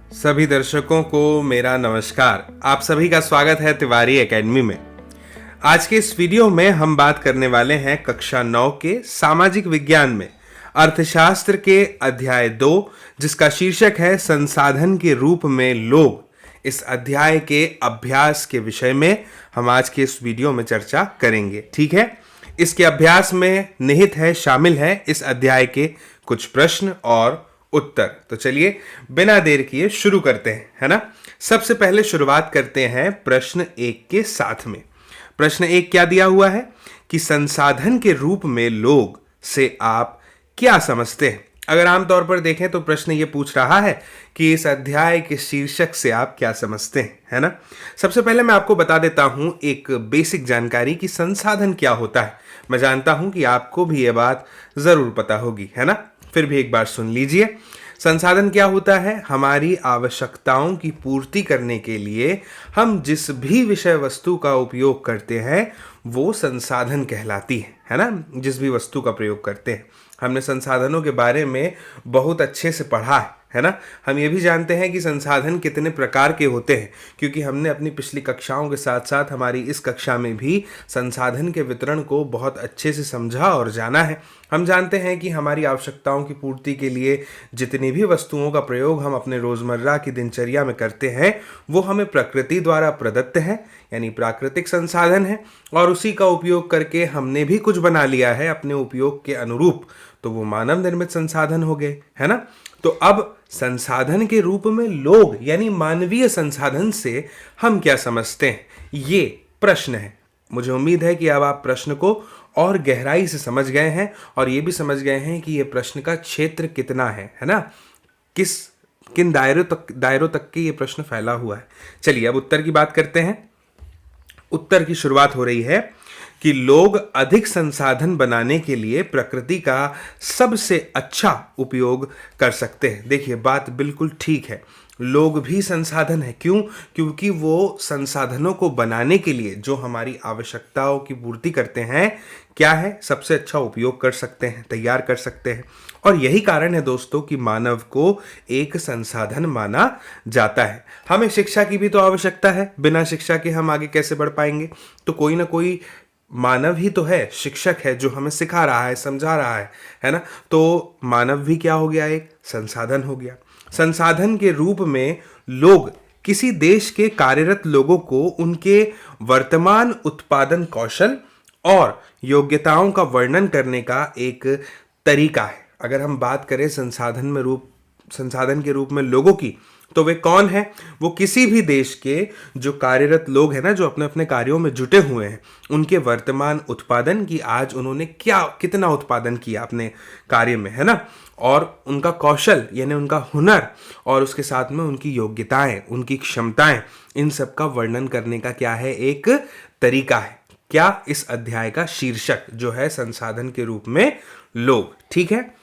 सभी दर्शकों को मेरा नमस्कार। आप सभी का स्वागत है तिवारी एकेडमी में। आज के इस वीडियो में हम बात करने वाले हैं कक्षा 9 के सामाजिक विज्ञान में अर्थशास्त्र के अध्याय 2, जिसका शीर्षक है संसाधन के रूप में लोग। इस अध्याय के अभ्यास के विषय में हम आज के इस वीडियो में चर्चा करेंगे। ठीक है, इसके अभ्यास में निहित है, शामिल है इस अध्याय के कुछ प्रश्न और उत्तर। तो चलिए बिना देर किए शुरू करते हैं, है ना। सबसे पहले शुरुआत करते हैं प्रश्न 1 के साथ में। प्रश्न 1 क्या दिया हुआ है कि संसाधन के रूप में लोग से आप क्या समझते हैं। अगर आमतौर पर देखें तो प्रश्न ये पूछ रहा है कि इस अध्याय के शीर्षक से आप क्या समझते हैं, है ना। सबसे पहले मैं आपको बता देता हूं एक बेसिक जानकारी कि संसाधन क्या होता है। मैं जानता हूं कि आपको भी ये बात जरूर पता होगी, है ना। फिर भी एक बार सुन लीजिए। संसाधन क्या होता है? हमारी आवश्यकताओं की पूर्ति करने के लिए हम जिस भी विषय वस्तु का उपयोग करते हैं वो संसाधन कहलाती है ना। जिस भी वस्तु का प्रयोग करते हैं, हमने संसाधनों के बारे में बहुत अच्छे से पढ़ा है ना। हम ये भी जानते हैं कि संसाधन कितने प्रकार के होते हैं, क्योंकि हमने अपनी पिछली कक्षाओं के साथ साथ हमारी इस कक्षा में भी संसाधन के वितरण को बहुत अच्छे से समझा और जाना है। हम जानते हैं कि हमारी आवश्यकताओं की पूर्ति के लिए जितनी भी वस्तुओं का प्रयोग हम अपने रोजमर्रा की दिनचर्या में करते हैं वो हमें प्रकृति द्वारा प्रदत्त है, यानी प्राकृतिक संसाधन है, और उसी का उपयोग करके हमने भी कुछ बना लिया है अपने उपयोग के अनुरूप, तो वो मानव निर्मित संसाधन हो गए, है ना। तो अब संसाधन के रूप में लोग यानी मानवीय संसाधन से हम क्या समझते हैं, ये प्रश्न है। मुझे उम्मीद है कि अब आप प्रश्न को और गहराई से समझ गए हैं और ये भी समझ गए हैं कि ये प्रश्न का क्षेत्र कितना है ना, किन दायरों तक के ये प्रश्न फैला हुआ है। चलिए अब उत्तर की बात करते हैं। उत्तर की शुरुआत हो रही है कि लोग अधिक संसाधन बनाने के लिए प्रकृति का सबसे अच्छा उपयोग कर सकते हैं। देखिए बात बिल्कुल ठीक है, लोग भी संसाधन है। क्यों? क्योंकि वो संसाधनों को बनाने के लिए जो हमारी आवश्यकताओं की पूर्ति करते हैं, क्या है, सबसे अच्छा उपयोग कर सकते हैं, तैयार कर सकते हैं। और यही कारण है दोस्तों कि मानव को एक संसाधन माना जाता है। हमें शिक्षा की भी तो आवश्यकता है, बिना शिक्षा के हम आगे कैसे बढ़ पाएंगे। तो कोई ना कोई मानव ही तो है, शिक्षक है जो हमें सिखा रहा है, समझा रहा है ना। तो मानव भी क्या हो गया, एक संसाधन हो गया। संसाधन के रूप में लोग किसी देश के कार्यरत लोगों को उनके वर्तमान उत्पादन कौशल और योग्यताओं का वर्णन करने का एक तरीका है। अगर हम बात करें संसाधन के रूप में लोगों की, तो वे कौन है? वो किसी भी देश के जो कार्यरत लोग हैं ना, जो अपने अपने कार्यों में जुटे हुए हैं, उनके वर्तमान उत्पादन की, आज उन्होंने कितना उत्पादन किया अपने कार्य में, है ना, और उनका कौशल यानी उनका हुनर, और उसके साथ में उनकी योग्यताएं, उनकी क्षमताएं, इन सब का वर्णन करने का क्या है, एक तरीका है। क्या? इस अध्याय का शीर्षक जो है संसाधन के रूप में लोग। ठीक है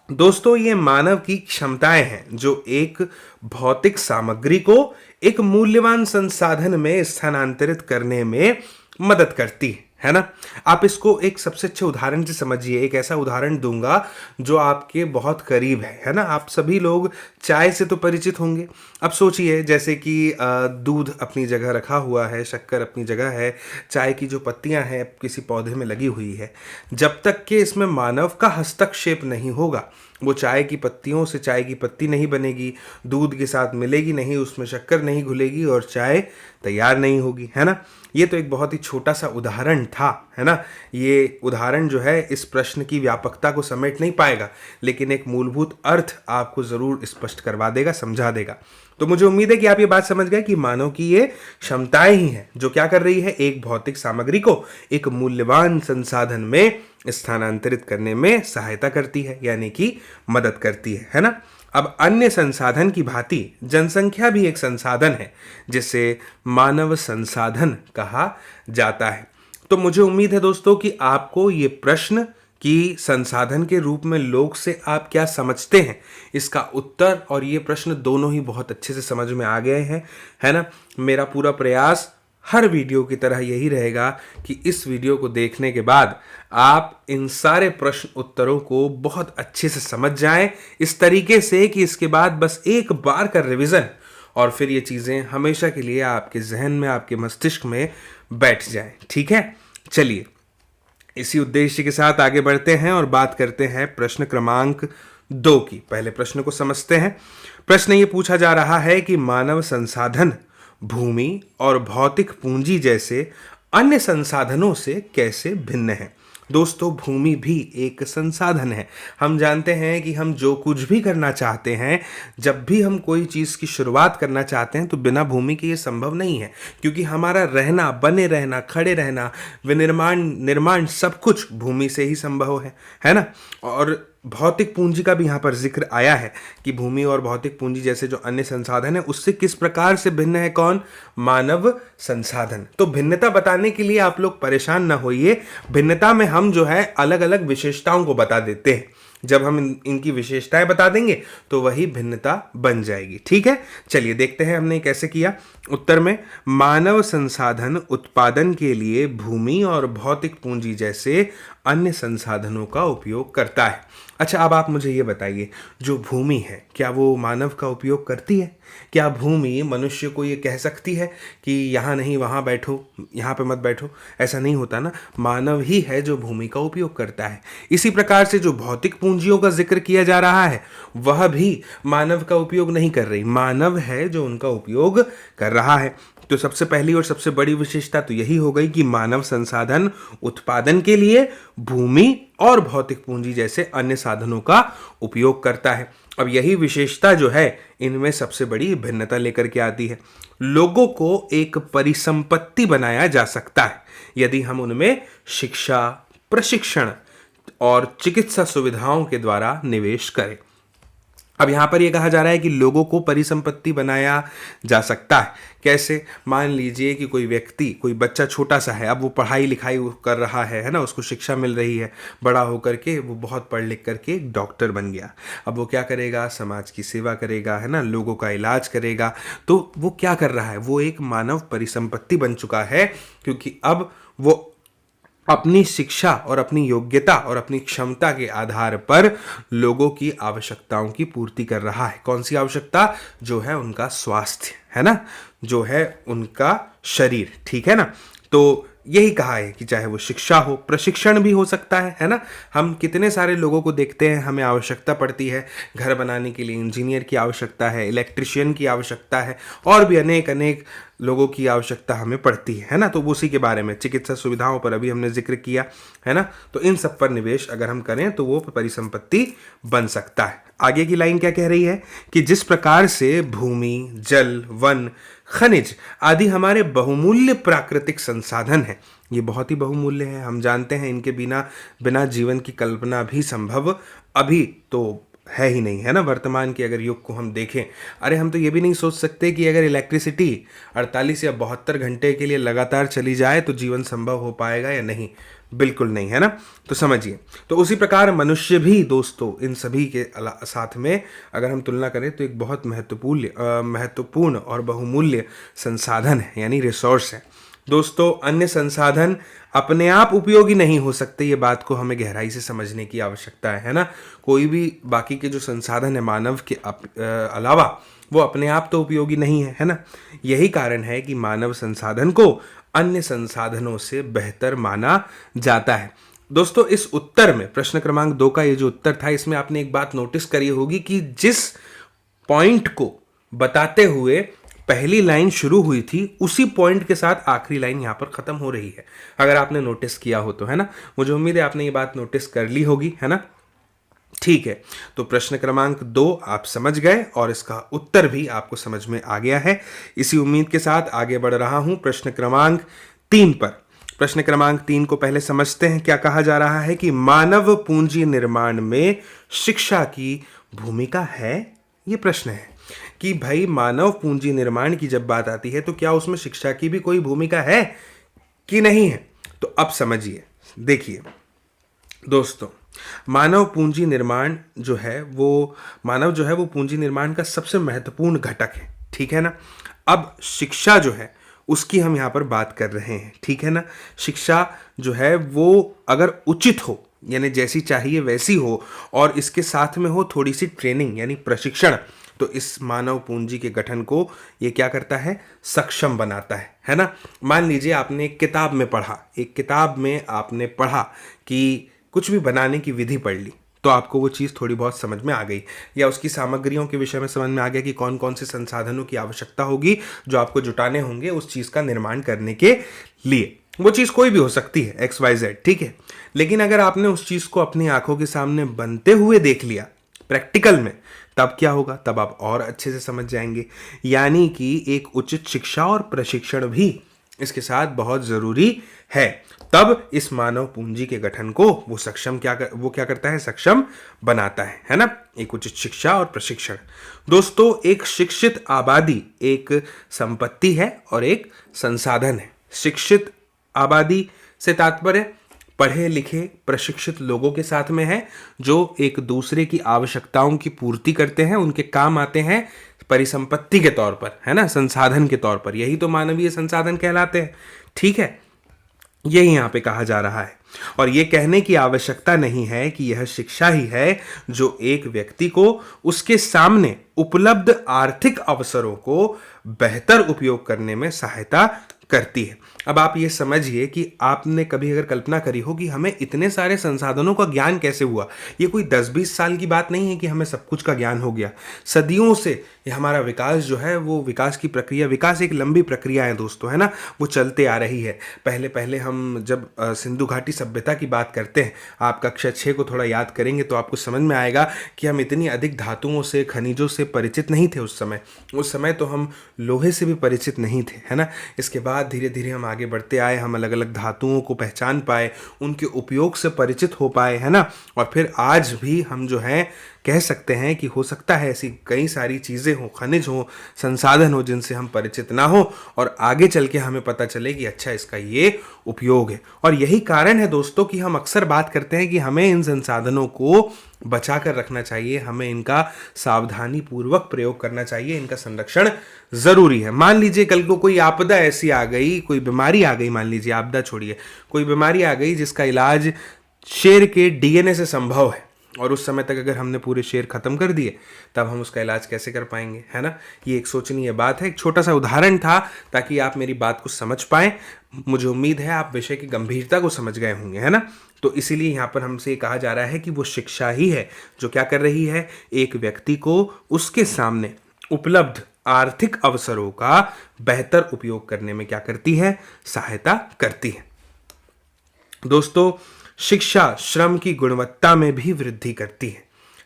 दोस्तों, ये मानव की क्षमताएं हैं जो एक भौतिक सामग्री को एक मूल्यवान संसाधन में स्थानांतरित करने में मदद करती है ना। आप इसको एक सबसे अच्छे उदाहरण से समझिए। एक ऐसा उदाहरण दूंगा जो आपके बहुत करीब है ना। आप सभी लोग चाय से तो परिचित होंगे। अब सोचिए जैसे कि दूध अपनी जगह रखा हुआ है, शक्कर अपनी जगह है, चाय की जो पत्तियां हैं किसी पौधे में लगी हुई है। जब तक कि इसमें मानव का हस्तक्षेप नहीं होगा, वो चाय की पत्तियों से चाय की पत्ती नहीं बनेगी, दूध के साथ मिलेगी नहीं, उसमें शक्कर नहीं घुलेगी और चाय तैयार नहीं होगी, है ना। ये तो एक बहुत ही छोटा सा उदाहरण था, है ना। ये उदाहरण जो है इस प्रश्न की व्यापकता को समेट नहीं पाएगा, लेकिन एक मूलभूत अर्थ आपको जरूर स्पष्ट करवा देगा, समझा देगा। तो मुझे उम्मीद है कि आप ये बात समझ गए कि मानव की ये क्षमताएं ही हैं जो क्या कर रही है, एक भौतिक सामग्री को एक मूल्यवान संसाधन में स्थानांतरित करने में सहायता करती है, यानी कि मदद करती है ना। अब अन्य संसाधन की भांति जनसंख्या भी एक संसाधन है जिसे मानव संसाधन कहा जाता है। तो मुझे उम्मीद है दोस्तों कि आपको ये प्रश्न कि संसाधन के रूप में लोग से आप क्या समझते हैं, इसका उत्तर और ये प्रश्न दोनों ही बहुत अच्छे से समझ में आ गए हैं, है ना। मेरा पूरा प्रयास हर वीडियो की तरह यही रहेगा कि इस वीडियो को देखने के बाद आप इन सारे प्रश्न उत्तरों को बहुत अच्छे से समझ जाएं, इस तरीके से कि इसके बाद बस एक बार का रिवीजन और फिर ये चीज़ें हमेशा के लिए आपके जहन में, आपके मस्तिष्क में बैठ जाएं। ठीक है, चलिए इसी उद्देश्य के साथ आगे बढ़ते हैं और बात करते हैं प्रश्न क्रमांक 2 की। पहले प्रश्न को समझते हैं। प्रश्न ये पूछा जा रहा है कि मानव संसाधन भूमि और भौतिक पूंजी जैसे अन्य संसाधनों से कैसे भिन्न है। दोस्तों, भूमि भी एक संसाधन है। हम जानते हैं कि हम जो कुछ भी करना चाहते हैं, जब भी हम कोई चीज़ की शुरुआत करना चाहते हैं तो बिना भूमि के ये संभव नहीं है, क्योंकि हमारा रहना, बने रहना, खड़े रहना, विनिर्माण, निर्माण सब कुछ भूमि से ही संभव है ना। और भौतिक पूंजी का भी यहाँ पर जिक्र आया है कि भूमि और भौतिक पूंजी जैसे जो अन्य संसाधन है उससे किस प्रकार से भिन्न है कौन? मानव संसाधन। तो भिन्नता बताने के लिए आप लोग परेशान ना होइए, भिन्नता में हम जो है अलग अलग विशेषताओं को बता देते हैं। जब हम इनकी विशेषताएं बता देंगे तो वही भिन्नता बन जाएगी। ठीक है, चलिए देखते हैं हमने कैसे किया। उत्तर में मानव संसाधन उत्पादन के लिए भूमि और भौतिक पूंजी जैसे अन्य संसाधनों का उपयोग करता है। अच्छा, अब आप मुझे ये बताइए, जो भूमि है क्या वो मानव का उपयोग करती है? क्या भूमि मनुष्य को ये कह सकती है कि यहाँ नहीं वहाँ बैठो, यहाँ पे मत बैठो? ऐसा नहीं होता ना, मानव ही है जो भूमि का उपयोग करता है। इसी प्रकार से जो भौतिक पूंजियों का जिक्र किया जा रहा है वह भी मानव का उपयोग नहीं कर रही, मानव है जो उनका उपयोग कर रहा है। तो सबसे पहली और सबसे बड़ी विशेषता तो यही हो गई कि मानव संसाधन उत्पादन के लिए भूमि और भौतिक पूंजी जैसे अन्य साधनों का उपयोग करता है। अब यही विशेषता जो है इनमें सबसे बड़ी भिन्नता लेकर के आती है। लोगों को एक परिसंपत्ति बनाया जा सकता है यदि हम उनमें शिक्षा, प्रशिक्षण और चिकित्सा सुविधाओं के द्वारा निवेश करें। अब यहाँ पर यह कहा जा रहा है कि लोगों को परिसंपत्ति बनाया जा सकता है। कैसे? मान लीजिए कि कोई व्यक्ति, कोई बच्चा छोटा सा है, अब वो पढ़ाई लिखाई कर रहा है ना, उसको शिक्षा मिल रही है, बड़ा होकर के वो बहुत पढ़ लिख करके एक डॉक्टर बन गया। अब वो क्या करेगा? समाज की सेवा करेगा, है ना, लोगों का इलाज करेगा। तो वो क्या कर रहा है? वो एक मानव परिसंपत्ति बन चुका है, क्योंकि अब वो अपनी शिक्षा और अपनी योग्यता और अपनी क्षमता के आधार पर लोगों की आवश्यकताओं की पूर्ति कर रहा है। कौन सी आवश्यकता? जो है उनका स्वास्थ्य, है ना, जो है उनका शरीर। ठीक है ना। तो यही कहा है कि चाहे वो शिक्षा हो, प्रशिक्षण भी हो सकता है ना। हम कितने सारे लोगों को देखते हैं, हमें आवश्यकता पड़ती है घर बनाने के लिए, इंजीनियर की आवश्यकता है, इलेक्ट्रिशियन की आवश्यकता है, और भी अनेक अनेक लोगों की आवश्यकता हमें पड़ती है ना। तो उसी के बारे में, चिकित्सा सुविधाओं पर अभी हमने जिक्र किया है ना। तो इन सब पर निवेश अगर हम करें तो वो परिसंपत्ति बन सकता है। आगे की लाइन क्या कह रही है कि जिस प्रकार से भूमि, जल, वन, खनिज आदि हमारे बहुमूल्य प्राकृतिक संसाधन हैं, ये बहुत ही बहुमूल्य है, हम जानते हैं, इनके बिना जीवन की कल्पना भी संभव अभी तो है ही नहीं, है ना। वर्तमान के अगर युग को हम देखें, अरे हम तो ये भी नहीं सोच सकते कि अगर इलेक्ट्रिसिटी 48 या 72 घंटे के लिए लगातार चली जाए तो जीवन संभव हो पाएगा या नहीं। बिल्कुल नहीं, है ना। तो समझिए, तो उसी प्रकार मनुष्य भी दोस्तों इन सभी के साथ में अगर हम तुलना करें तो एक बहुत महत्वपूर्ण और बहुमूल्य संसाधन है, यानी रिसोर्स है। दोस्तों, अन्य संसाधन अपने आप उपयोगी नहीं हो सकते, ये बात को हमें गहराई से समझने की आवश्यकता है ना। कोई भी बाकी के जो संसाधन है मानव के अलावा, वो अपने आप तो उपयोगी नहीं है ना। यही कारण है कि मानव संसाधन को अन्य संसाधनों से बेहतर माना जाता है। दोस्तों, इस उत्तर में, प्रश्न क्रमांक 2 का ये जो उत्तर था, इसमें आपने एक बात नोटिस करी होगी कि जिस पॉइंट को बताते हुए पहली लाइन शुरू हुई थी, उसी पॉइंट के साथ आखिरी लाइन यहां पर खत्म हो रही है, अगर आपने नोटिस किया हो तो, है ना। मुझे उम्मीद है आपने ये बात नोटिस कर ली होगी, है ना। ठीक है, तो प्रश्न क्रमांक 2 आप समझ गए और इसका उत्तर भी आपको समझ में आ गया है। इसी उम्मीद के साथ आगे बढ़ रहा हूं प्रश्न क्रमांक 3 पर। प्रश्न क्रमांक 3 को पहले समझते हैं। क्या कहा जा रहा है कि मानव पूंजी निर्माण में शिक्षा की भूमिका है? ये प्रश्न है कि भाई मानव पूंजी निर्माण की जब बात आती है तो क्या उसमें शिक्षा की भी कोई भूमिका है कि नहीं है? तो अब समझिए, देखिए दोस्तों, मानव पूंजी निर्माण जो है वो पूंजी निर्माण का सबसे महत्वपूर्ण घटक है, ठीक है ना। अब शिक्षा जो है उसकी हम यहाँ पर बात कर रहे हैं, ठीक है ना। शिक्षा जो है वो अगर उचित हो, यानी जैसी चाहिए वैसी हो, और इसके साथ में हो थोड़ी सी ट्रेनिंग यानी प्रशिक्षण, तो इस मानव पूंजी के गठन को ये क्या करता है, सक्षम बनाता है ना। मान लीजिए आपने एक किताब में पढ़ा, एक किताब में आपने पढ़ा कि कुछ भी बनाने की विधि पढ़ ली, तो आपको वो चीज़ थोड़ी बहुत समझ में आ गई, या उसकी सामग्रियों के विषय में समझ में आ गया कि कौन कौन से संसाधनों की आवश्यकता होगी जो आपको जुटाने होंगे उस चीज़ का निर्माण करने के लिए। वो चीज़ कोई भी हो सकती है, XYZ, ठीक है। लेकिन अगर आपने उस चीज़ को अपनी आंखों के सामने बनते हुए देख लिया प्रैक्टिकल में, तब क्या होगा, तब आप और अच्छे से समझ जाएंगे। यानी कि एक उचित शिक्षा और प्रशिक्षण भी इसके साथ बहुत ज़रूरी है। तब इस मानव पूंजी के गठन को वो क्या करता है, सक्षम बनाता है ना। एक उचित शिक्षा और प्रशिक्षण। दोस्तों, एक शिक्षित आबादी एक संपत्ति है और एक संसाधन है। शिक्षित आबादी से तात्पर्य पढ़े लिखे प्रशिक्षित लोगों के साथ में है, जो एक दूसरे की आवश्यकताओं की पूर्ति करते हैं, उनके काम आते हैं परिसंपत्ति के तौर पर, है ना, संसाधन के तौर पर। यही तो मानवीय संसाधन कहलाते हैं, ठीक है। यही यहाँ पे कहा जा रहा है, और ये कहने की आवश्यकता नहीं है कि यह शिक्षा ही है जो एक व्यक्ति को उसके सामने उपलब्ध आर्थिक अवसरों को बेहतर उपयोग करने में सहायता करती है। अब आप ये समझिए कि आपने कभी अगर कल्पना करी हो कि हमें इतने सारे संसाधनों का ज्ञान कैसे हुआ। ये कोई 10-20 साल की बात नहीं है कि हमें सब कुछ का ज्ञान हो गया। सदियों से ये हमारा विकास जो है, वो विकास की प्रक्रिया, विकास एक लंबी प्रक्रिया है दोस्तों, है ना, वो चलते आ रही है। पहले पहले हम जब सिंधु घाटी सभ्यता की बात करते हैं, आप कक्षा 6 को थोड़ा याद करेंगे तो आपको समझ में आएगा कि हम इतनी अधिक धातुओं से, खनिजों से परिचित नहीं थे उस समय तो हम लोहे से भी परिचित नहीं थे, है ना। इसके बाद धीरे धीरे हम आगे बढ़ते आए, हम अलग अलग धातुओं को पहचान पाए, उनके उपयोग से परिचित हो पाए, है ना। और फिर आज भी हम जो हैं कह सकते हैं कि हो सकता है ऐसी कई सारी चीज़ें हों, खनिज हों, संसाधन हो जिनसे हम परिचित ना हो, और आगे चल के हमें पता चले कि अच्छा इसका ये उपयोग है। और यही कारण है दोस्तों कि हम अक्सर बात करते हैं कि हमें इन संसाधनों को बचा कर रखना चाहिए, हमें इनका सावधानी पूर्वक प्रयोग करना चाहिए, इनका संरक्षण ज़रूरी है। मान लीजिए कल को कोई आपदा ऐसी आ गई, कोई बीमारी आ गई, मान लीजिए आपदा छोड़िए, कोई बीमारी आ गई जिसका इलाज शेर के DNA से संभव है, और उस समय तक अगर हमने पूरे शेर खत्म कर दिए, तब हम उसका इलाज कैसे कर पाएंगे, है ना। ये एक सोचनीय बात है। एक छोटा सा उदाहरण था ताकि आप मेरी बात को समझ पाएं। मुझे उम्मीद है आप विषय की गंभीरता को समझ गए होंगे, है ना। तो इसीलिए यहाँ पर हमसे ये कहा जा रहा है कि वो शिक्षा ही है जो क्या कर रही है, एक व्यक्ति को उसके सामने उपलब्ध आर्थिक अवसरों का बेहतर उपयोग करने में क्या करती है, सहायता करती है। दोस्तों, शिक्षा श्रम की गुणवत्ता में भी वृद्धि करती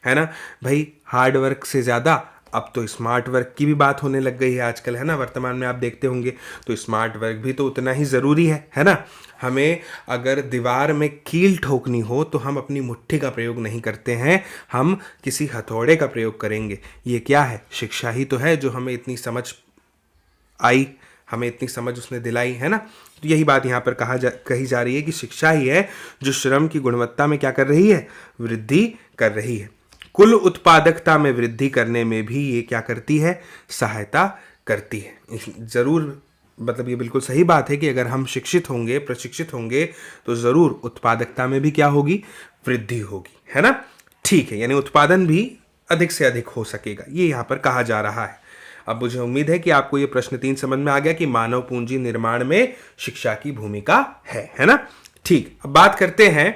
है ना भाई। हार्ड वर्क से ज़्यादा अब तो स्मार्ट वर्क की भी बात होने लग गई है आजकल, है ना। वर्तमान में आप देखते होंगे तो स्मार्ट वर्क भी तो उतना ही ज़रूरी है ना। हमें अगर दीवार में कील ठोकनी हो तो हम अपनी मुट्ठी का प्रयोग नहीं करते हैं, हम किसी हथौड़े का प्रयोग करेंगे। ये क्या है, शिक्षा ही तो है जो हमें इतनी समझ आई, हमें इतनी समझ उसने दिलाई, है ना। तो यही बात यहाँ पर कही जा रही है कि शिक्षा ही है जो श्रम की गुणवत्ता में क्या कर रही है, वृद्धि कर रही है। कुल उत्पादकता में वृद्धि करने में भी ये क्या करती है, सहायता करती है। ज़रूर, मतलब ये बिल्कुल सही बात है कि अगर हम शिक्षित होंगे, प्रशिक्षित होंगे, तो ज़रूर उत्पादकता में भी क्या होगी, वृद्धि होगी, है ना। ठीक है, यानी उत्पादन भी अधिक से अधिक हो सकेगा, ये यहाँ पर कहा जा रहा है। अब मुझे उम्मीद है कि आपको ये प्रश्न 3 समझ में आ गया कि मानव पूंजी निर्माण में शिक्षा की भूमिका है ना। ठीक, अब बात करते हैं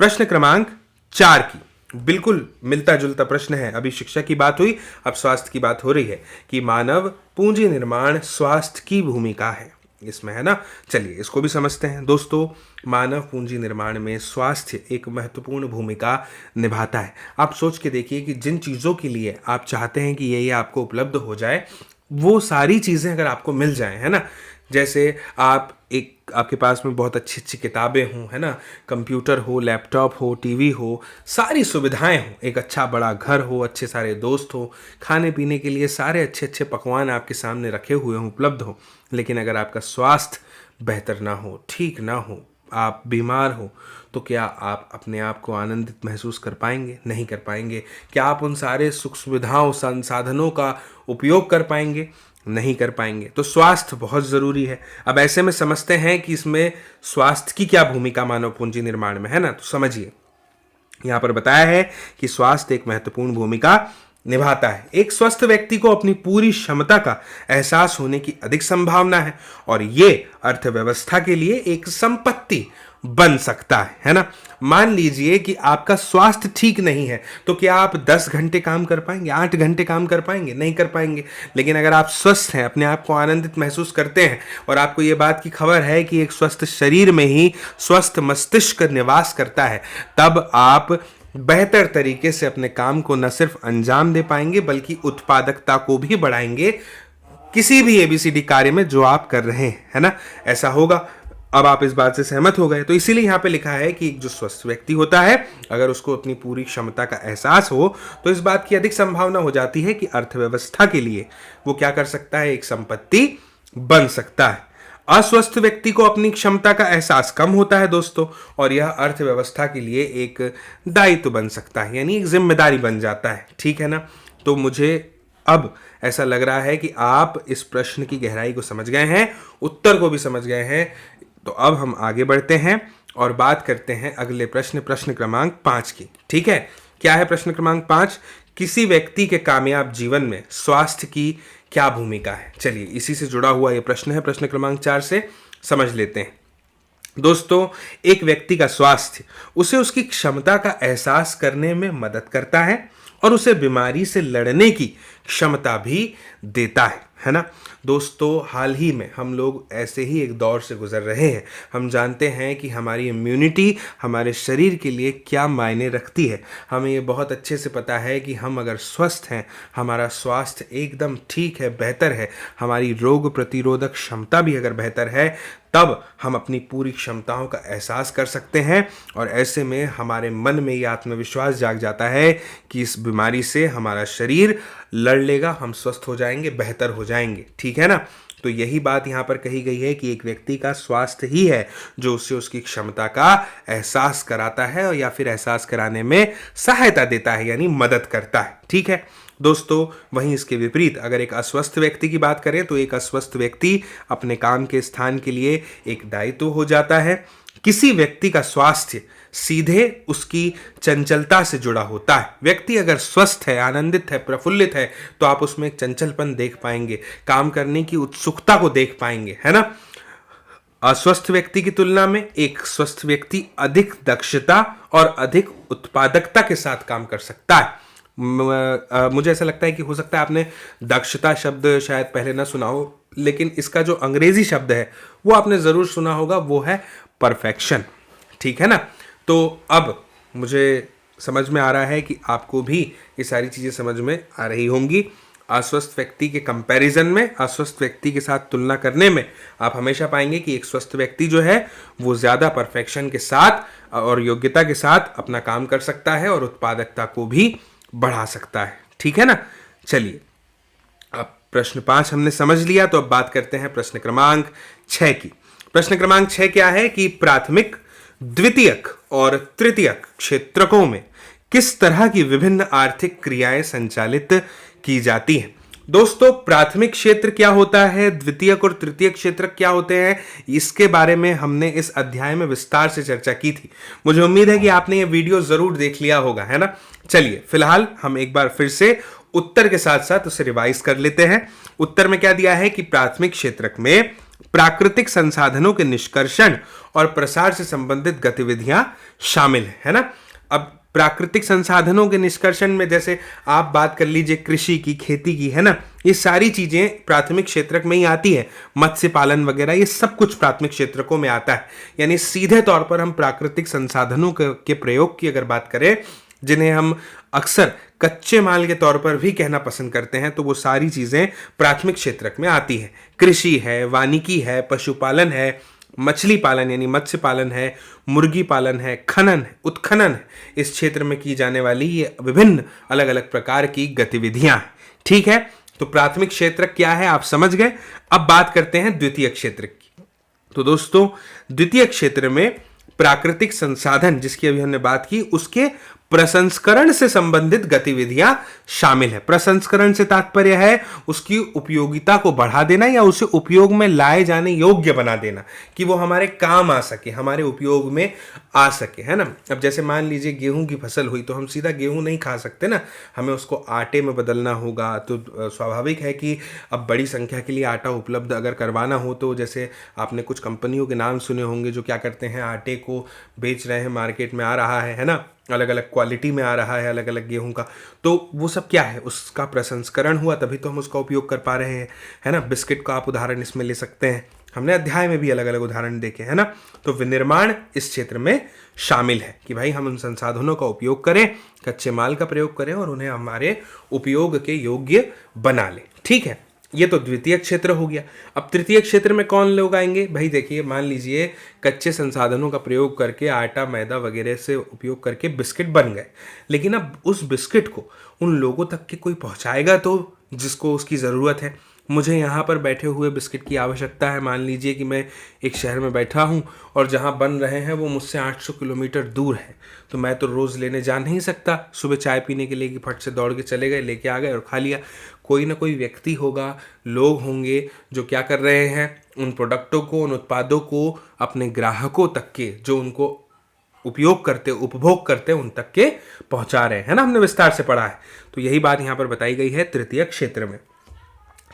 प्रश्न क्रमांक 4 की। बिल्कुल मिलता जुलता प्रश्न है। अभी शिक्षा की बात हुई, अब स्वास्थ्य की बात हो रही है कि मानव पूंजी निर्माण स्वास्थ्य की भूमिका है इसमें, है ना। चलिए इसको भी समझते हैं। दोस्तों, मानव पूंजी निर्माण में स्वास्थ्य एक महत्वपूर्ण भूमिका निभाता है। आप सोच के देखिए कि जिन चीज़ों के लिए आप चाहते हैं कि ये आपको उपलब्ध हो जाए, वो सारी चीज़ें अगर आपको मिल जाएं, है ना। जैसे आपके पास में बहुत अच्छी अच्छी किताबें हों, है ना, कंप्यूटर हो, लैपटॉप हो, टीवी हो, सारी सुविधाएं हों, एक अच्छा बड़ा घर हो, अच्छे सारे दोस्त हो, खाने पीने के लिए सारे अच्छे अच्छे पकवान आपके सामने रखे हुए हों, उपलब्ध हो, लेकिन अगर आपका स्वास्थ्य बेहतर ना हो, ठीक ना हो, आप बीमार हो, तो क्या आप अपने आप को आनंदित महसूस कर पाएंगे? नहीं कर पाएंगे। क्या आप उन सारे सुख सुविधाओं, संसाधनों का उपयोग कर पाएंगे? नहीं कर पाएंगे। तो स्वास्थ्य बहुत जरूरी है। अब ऐसे में समझते हैं कि इसमें स्वास्थ्य की क्या भूमिका मानव पूंजी निर्माण में है ना। तो समझिए, यहां पर बताया है कि स्वास्थ्य एक महत्वपूर्ण भूमिका निभाता है। एक स्वस्थ व्यक्ति को अपनी पूरी क्षमता का एहसास होने की अधिक संभावना है और ये अर्थव्यवस्था के लिए एक संपत्ति बन सकता है ना। मान लीजिए कि आपका स्वास्थ्य ठीक नहीं है, तो क्या आप 10 घंटे काम कर पाएंगे, 8 घंटे काम कर पाएंगे? नहीं कर पाएंगे। लेकिन अगर आप स्वस्थ हैं, अपने आप को आनंदित महसूस करते हैं और आपको ये बात की खबर है कि एक स्वस्थ शरीर में ही स्वस्थ मस्तिष्क निवास करता है, तब आप बेहतर तरीके से अपने काम को न सिर्फ अंजाम दे पाएंगे बल्कि उत्पादकता को भी बढ़ाएंगे किसी भी एबीसीडी कार्य में जो आप कर रहे हैं, है ना। ऐसा होगा। अब आप इस बात से सहमत हो गए। तो इसीलिए यहां पे लिखा है कि जो स्वस्थ व्यक्ति होता है, अगर उसको अपनी पूरी क्षमता का एहसास हो तो इस बात की अधिक संभावना हो जाती है कि अर्थव्यवस्था के लिए वो क्या कर सकता है, एक संपत्ति बन सकता है। अस्वस्थ व्यक्ति को अपनी क्षमता का एहसास कम होता है दोस्तों, और यह अर्थव्यवस्था के लिए एक दायित्व बन सकता है, यानी एक जिम्मेदारी बन जाता है। ठीक है ना। तो मुझे अब ऐसा लग रहा है कि आप इस प्रश्न की गहराई को समझ गए हैं, उत्तर को भी समझ गए हैं। तो अब हम आगे बढ़ते हैं और बात करते हैं अगले प्रश्न क्रमांक 5 की। ठीक है, क्या है प्रश्न क्रमांक 5? किसी व्यक्ति के कामयाब जीवन में स्वास्थ्य की क्या भूमिका है? चलिए, इसी से जुड़ा हुआ यह प्रश्न है, प्रश्न क्रमांक 4 से समझ लेते हैं। दोस्तों, एक व्यक्ति का स्वास्थ्य उसे उसकी क्षमता का एहसास करने में मदद करता है और उसे बीमारी से लड़ने की क्षमता भी देता है ना। दोस्तों, हाल ही में हम लोग ऐसे ही एक दौर से गुजर रहे हैं। हम जानते हैं कि हमारी इम्यूनिटी हमारे शरीर के लिए क्या मायने रखती है। हमें ये बहुत अच्छे से पता है कि हम अगर स्वस्थ हैं, हमारा स्वास्थ्य एकदम ठीक है, बेहतर है, हमारी रोग प्रतिरोधक क्षमता भी अगर बेहतर है, तब हम अपनी पूरी क्षमताओं का एहसास कर सकते हैं और ऐसे में हमारे मन में ये आत्मविश्वास जाग जाता है कि इस बीमारी से हमारा शरीर लड़ लेगा, हम स्वस्थ हो जाएंगे, बेहतर हो जाएंगे। ठीक है ना। तो यही बात यहाँ पर कही गई है कि एक व्यक्ति का स्वास्थ्य ही है जो उसे उसकी क्षमता का एहसास कराता है और या फिर एहसास कराने में सहायता देता है, यानी मदद करता है। ठीक है दोस्तों, वहीं इसके विपरीत अगर एक अस्वस्थ व्यक्ति की बात करें तो एक अस्वस्थ व्यक्ति अपने काम के स्थान के लिए एक दायित्व हो जाता है। किसी व्यक्ति का स्वास्थ्य सीधे उसकी चंचलता से जुड़ा होता है। व्यक्ति अगर स्वस्थ है, आनंदित है, प्रफुल्लित है, तो आप उसमें एक चंचलपन देख पाएंगे, काम करने की उत्सुकता को देख पाएंगे, है ना। अस्वस्थ व्यक्ति की तुलना में एक स्वस्थ व्यक्ति अधिक दक्षता और अधिक उत्पादकता के साथ काम कर सकता है। मुझे ऐसा लगता है कि हो सकता है आपने दक्षता शब्द शायद पहले ना सुना हो, लेकिन इसका जो अंग्रेजी शब्द है वो आपने जरूर सुना होगा, वो है परफेक्शन। ठीक है ना। तो अब मुझे समझ में आ रहा है कि आपको भी ये सारी चीजें समझ में आ रही होंगी। अस्वस्थ व्यक्ति के कंपैरिजन में, अस्वस्थ व्यक्ति के साथ तुलना करने में आप हमेशा पाएंगे कि एक स्वस्थ व्यक्ति जो है वो ज्यादा परफेक्शन के साथ और योग्यता के साथ अपना काम कर सकता है और उत्पादकता को भी बढ़ा सकता है। ठीक है ना। चलिए, अब प्रश्न 5 हमने समझ लिया, तो अब बात करते हैं प्रश्न क्रमांक 6 की। प्रश्न क्रमांक 6 क्या है कि प्राथमिक, द्वितीयक और तृतीयक क्षेत्रकों में किस तरह की विभिन्न आर्थिक क्रियाएं संचालित की जाती हैं? दोस्तों, प्राथमिक क्षेत्र क्या होता है, द्वितीयक और तृतीयक क्षेत्र क्या होते हैं, इसके बारे में हमने इस अध्याय में विस्तार से चर्चा की थी। मुझे उम्मीद है कि आपने ये वीडियो जरूर देख लिया होगा, है ना। चलिए, फिलहाल हम एक बार फिर से उत्तर के साथ साथ उसे रिवाइज कर लेते हैं। उत्तर में क्या दिया है कि प्राथमिक क्षेत्रक में प्राकृतिक संसाधनों के निष्कर्षण और प्रसार से संबंधित गतिविधियां शामिल है ना। अब प्राकृतिक संसाधनों के निष्कर्षण में जैसे आप बात कर लीजिए कृषि की, खेती की, है ना, ये सारी चीजें प्राथमिक क्षेत्रक में ही आती है। मत्स्य पालन वगैरह ये सब कुछ प्राथमिक क्षेत्रकों में आता है। यानी सीधे तौर पर हम प्राकृतिक संसाधनों के प्रयोग की अगर बात करें, जिन्हें हम अक्सर कच्चे माल के तौर पर भी कहना पसंद करते हैं, तो वो सारी चीजें प्राथमिक क्षेत्रक में आती है। कृषि है, वानिकी है, पशुपालन है, मछली पालन यानी मत्स्य पालन है, मुर्गी पालन है, खनन है, उत्खनन है। इस क्षेत्र में की जाने वाली ये विभिन्न अलग अलग प्रकार की गतिविधियां हैं। ठीक है, तो प्राथमिक क्षेत्र क्या है आप समझ गए। अब बात करते हैं द्वितीय क्षेत्र की। तो दोस्तों, द्वितीय क्षेत्र में प्राकृतिक संसाधन जिसकी अभी हमने बात की, उसके प्रसंस्करण से संबंधित गतिविधियां शामिल है। प्रसंस्करण से तात्पर्य है उसकी उपयोगिता को बढ़ा देना या उसे उपयोग में लाए जाने योग्य बना देना, कि वो हमारे काम आ सके, हमारे उपयोग में आ सके, है ना। अब जैसे मान लीजिए गेहूं की फसल हुई तो हम सीधा गेहूं नहीं खा सकते ना, हमें उसको आटे में बदलना होगा। तो स्वाभाविक है कि अब बड़ी संख्या के लिए आटा उपलब्ध अगर करवाना हो तो जैसे आपने कुछ कंपनियों के नाम सुने होंगे जो क्या करते हैं, आटे को बेच रहे हैं, मार्केट में आ रहा है ना, अलग अलग क्वालिटी में आ रहा है अलग अलग गेहूं का। तो वो सब क्या है, उसका प्रसंस्करण हुआ तभी तो हम उसका उपयोग कर पा रहे हैं, है ना। बिस्किट का आप उदाहरण इसमें ले सकते हैं, हमने अध्याय में भी अलग अलग उदाहरण देखे, है ना। तो विनिर्माण इस क्षेत्र में शामिल है कि भाई हम उन संसाधनों का उपयोग करें, कच्चे माल का प्रयोग करें और उन्हें हमारे उपयोग के योग्य बना लें। ठीक है, ये तो द्वितीय क्षेत्र हो गया। अब तृतीय क्षेत्र में कौन लोग आएंगे भाई? देखिए, मान लीजिए कच्चे संसाधनों का प्रयोग करके आटा मैदा वगैरह से उपयोग करके बिस्किट बन गए, लेकिन अब उस बिस्किट को उन लोगों तक के कोई पहुंचाएगा तो जिसको उसकी ज़रूरत है। मुझे यहाँ पर बैठे हुए बिस्किट की आवश्यकता है, मान लीजिए कि मैं एक शहर में बैठा हूँ और जहाँ बन रहे हैं वो मुझसे 800 किलोमीटर दूर है, तो मैं तो रोज़ लेने जा नहीं सकता सुबह चाय पीने के लिए कि फट से दौड़ के चले गए, लेके आ गए और खा लिया। कोई ना कोई व्यक्ति होगा, लोग होंगे जो क्या कर रहे हैं, उन प्रोडक्टों को, उन उत्पादों को अपने ग्राहकों तक के, जो उनको उपयोग करते, उपभोग करते, उन तक के पहुंचा रहे हैं, है ना। हमने विस्तार से पढ़ा है। तो यही बात यहाँ पर बताई गई है तृतीय क्षेत्र में।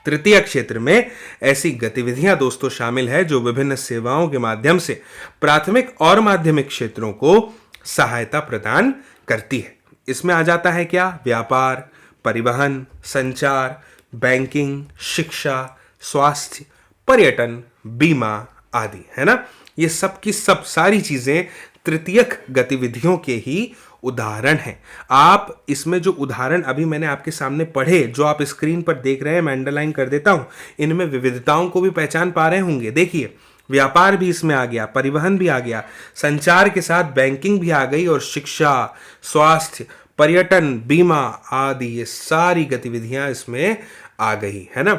तृतीय क्षेत्र में ऐसी गतिविधियां दोस्तों शामिल है जो विभिन्न सेवाओं के माध्यम से प्राथमिक और माध्यमिक क्षेत्रों को सहायता प्रदान करती है। इसमें आ जाता है क्या? व्यापार, परिवहन, संचार, बैंकिंग, शिक्षा, स्वास्थ्य, पर्यटन, बीमा आदि, है ना। ये सब की सब सारी चीजें तृतीयक गतिविधियों के ही उदाहरण हैं। आप इसमें जो उदाहरण अभी मैंने आपके सामने पढ़े, जो आप स्क्रीन पर देख रहे हैं, मैं अंडरलाइन कर देता हूं, इनमें विविधताओं को भी पहचान पा रहे होंगे। देखिए, व्यापार भी इसमें आ गया, परिवहन भी आ गया, संचार के साथ बैंकिंग भी आ गई, और शिक्षा, स्वास्थ्य, पर्यटन, बीमा आदि ये सारी गतिविधियां इसमें आ गई, है ना।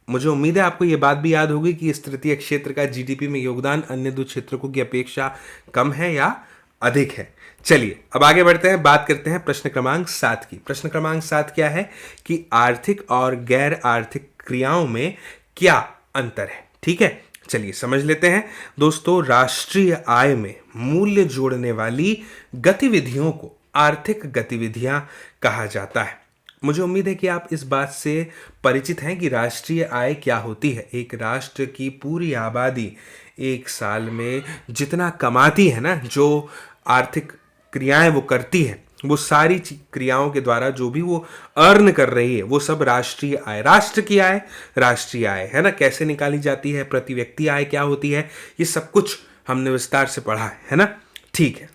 मुझे उम्मीद है आपको ये बात भी याद होगी कि इस तृतीय क्षेत्र का जीडीपी में योगदान अन्य दो क्षेत्रों की अपेक्षा कम है या अधिक है। चलिए अब आगे बढ़ते हैं, बात करते हैं प्रश्न क्रमांक 7 की। प्रश्न क्रमांक 7 क्या है कि आर्थिक और गैर आर्थिक क्रियाओं में क्या अंतर है। ठीक है, चलिए समझ लेते हैं। दोस्तों, राष्ट्रीय आय में मूल्य जोड़ने वाली गतिविधियों को आर्थिक गतिविधियां कहा जाता है। मुझे उम्मीद है कि आप इस बात से परिचित हैं कि राष्ट्रीय आय क्या होती है। एक राष्ट्र की पूरी आबादी एक साल में जितना कमाती है ना, जो आर्थिक क्रियाएं वो करती है, वो सारी क्रियाओं के द्वारा जो भी वो अर्न कर रही है वो सब राष्ट्रीय आय। राष्ट्र की आय राष्ट्रीय आय, है ना। कैसे निकाली जाती है, प्रति व्यक्ति आय क्या होती है, ये सब कुछ हमने विस्तार से पढ़ा है ना। ठीक है,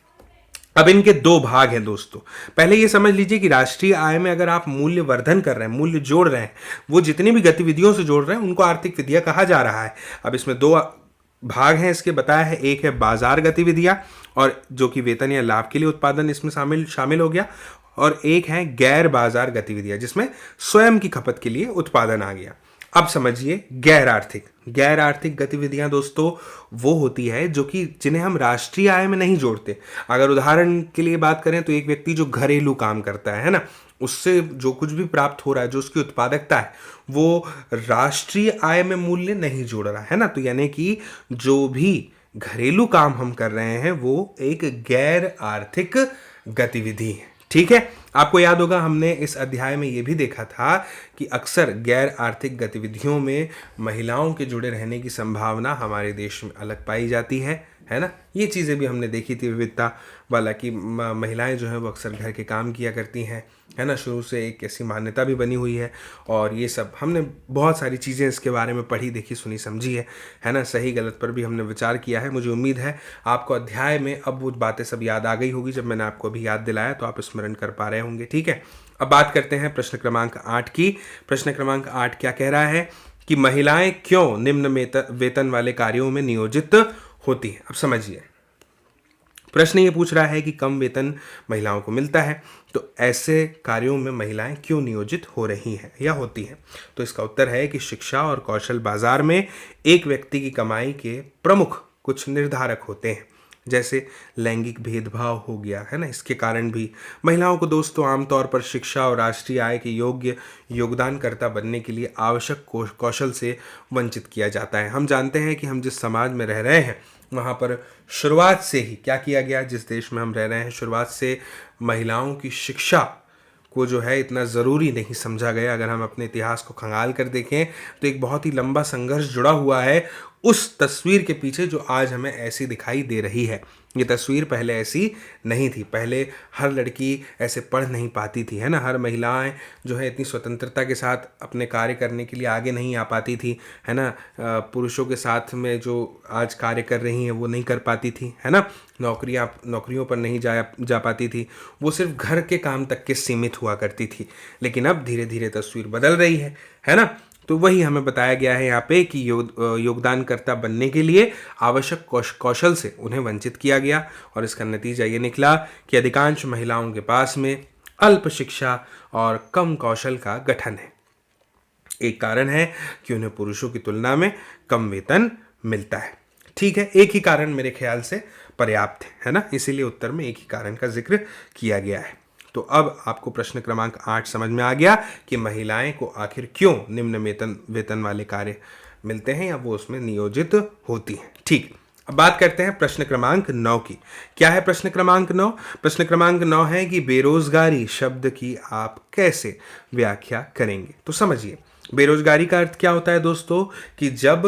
अब इनके दो भाग हैं दोस्तों। पहले ये समझ लीजिए कि राष्ट्रीय आय में अगर आप मूल्य वर्धन कर रहे हैं, मूल्य जोड़ रहे हैं, वो जितनी भी गतिविधियों से जोड़ रहे हैं उनको आर्थिक विधियां कहा जा रहा है। अब इसमें दो भाग हैं इसके बताया है, एक है बाजार गतिविधियां, और जो कि वेतन या लाभ के लिए उत्पादन इसमें शामिल हो गया, और एक है गैर बाजार गतिविधियां जिसमें स्वयं की खपत के लिए उत्पादन आ गया। अब समझिए गैर आर्थिक गतिविधियां दोस्तों वो होती है जो कि जिन्हें हम राष्ट्रीय आय में नहीं जोड़ते। अगर उदाहरण के लिए बात करें तो एक व्यक्ति जो घरेलू काम करता है ना, उससे जो कुछ भी प्राप्त हो रहा है, जो उसकी उत्पादकता है, वो राष्ट्रीय आय में मूल्य नहीं जोड़ रहा है ना। तो यानी कि जो भी घरेलू काम हम कर रहे हैं वो एक गैर आर्थिक गतिविधि है। ठीक है, आपको याद होगा हमने इस अध्याय में ये भी देखा था कि अक्सर गैर आर्थिक गतिविधियों में महिलाओं के जुड़े रहने की संभावना हमारे देश में अलग पाई जाती है ना। ये चीज़ें भी हमने देखी थी विविधता वाला कि महिलाएं जो हैं वो अक्सर घर के काम किया करती हैं, है ना। शुरू से एक ऐसी मान्यता भी बनी हुई है, और ये सब हमने बहुत सारी चीज़ें इसके बारे में पढ़ी, देखी, सुनी, समझी है ना। सही गलत पर भी हमने विचार किया है। मुझे उम्मीद है आपको अध्याय में अब वो बातें सब याद आ गई होगी। जब मैंने आपको अभी याद दिलाया तो आप स्मरण कर पा रहे होंगे। ठीक है, अब बात करते हैं प्रश्न क्रमांक 8 की। प्रश्न क्रमांक 8 क्या कह रहा है कि महिलाएं क्यों निम्न वेतन वाले कार्यों में नियोजित होती है। अब समझिए, प्रश्न ये पूछ रहा है कि कम वेतन महिलाओं को मिलता है, तो ऐसे कार्यों में महिलाएं क्यों नियोजित हो रही हैं या होती हैं। तो इसका उत्तर है कि शिक्षा और कौशल बाजार में एक व्यक्ति की कमाई के प्रमुख कुछ निर्धारक होते हैं। जैसे लैंगिक भेदभाव हो गया है ना, इसके कारण भी महिलाओं को दोस्तों आमतौर पर शिक्षा और राष्ट्रीय आय के योग्य योगदानकर्ता बनने के लिए आवश्यक कौशल से वंचित किया जाता है। हम जानते हैं कि हम जिस समाज में रह रहे हैं वहाँ पर शुरुआत से ही क्या किया गया, जिस देश में हम रह रहे हैं शुरुआत से महिलाओं की शिक्षा को जो है इतना ज़रूरी नहीं समझा गया। अगर हम अपने इतिहास को खंगाल कर देखें तो एक बहुत ही लंबा संघर्ष जुड़ा हुआ है उस तस्वीर के पीछे जो आज हमें ऐसी दिखाई दे रही है। ये तस्वीर पहले ऐसी नहीं थी। पहले हर लड़की ऐसे पढ़ नहीं पाती थी, है ना। हर महिलाएं जो है इतनी स्वतंत्रता के साथ अपने कार्य करने के लिए आगे नहीं आ पाती थी, है ना। पुरुषों के साथ में जो आज कार्य कर रही हैं वो नहीं कर पाती थी, है ना। नौकरियों पर नहीं जा पाती थी, वो सिर्फ घर के काम तक के सीमित हुआ करती थी। लेकिन अब धीरे धीरे तस्वीर बदल रही है ना। तो वही हमें बताया गया है यहाँ पे कि योगदानकर्ता बनने के लिए आवश्यक कौशल से उन्हें वंचित किया गया और इसका नतीजा ये निकला कि अधिकांश महिलाओं के पास में अल्प शिक्षा और कम कौशल का गठन है। एक कारण है कि उन्हें पुरुषों की तुलना में कम वेतन मिलता है। ठीक है, एक ही कारण मेरे ख्याल से पर्याप्त है ना, इसीलिए उत्तर में एक ही कारण का जिक्र किया गया है। तो अब आपको प्रश्न क्रमांक 8 समझ में आ गया कि महिलाएं को आखिर क्यों निम्न वेतन वाले कार्य मिलते हैं या वो उसमें नियोजित होती हैं। ठीक, अब बात करते हैं प्रश्न क्रमांक 9 की। क्या है प्रश्न क्रमांक 9? प्रश्न क्रमांक 9 है कि बेरोजगारी शब्द की आप कैसे व्याख्या करेंगे। तो समझिए, बेरोजगारी का अर्थ क्या होता है दोस्तों कि जब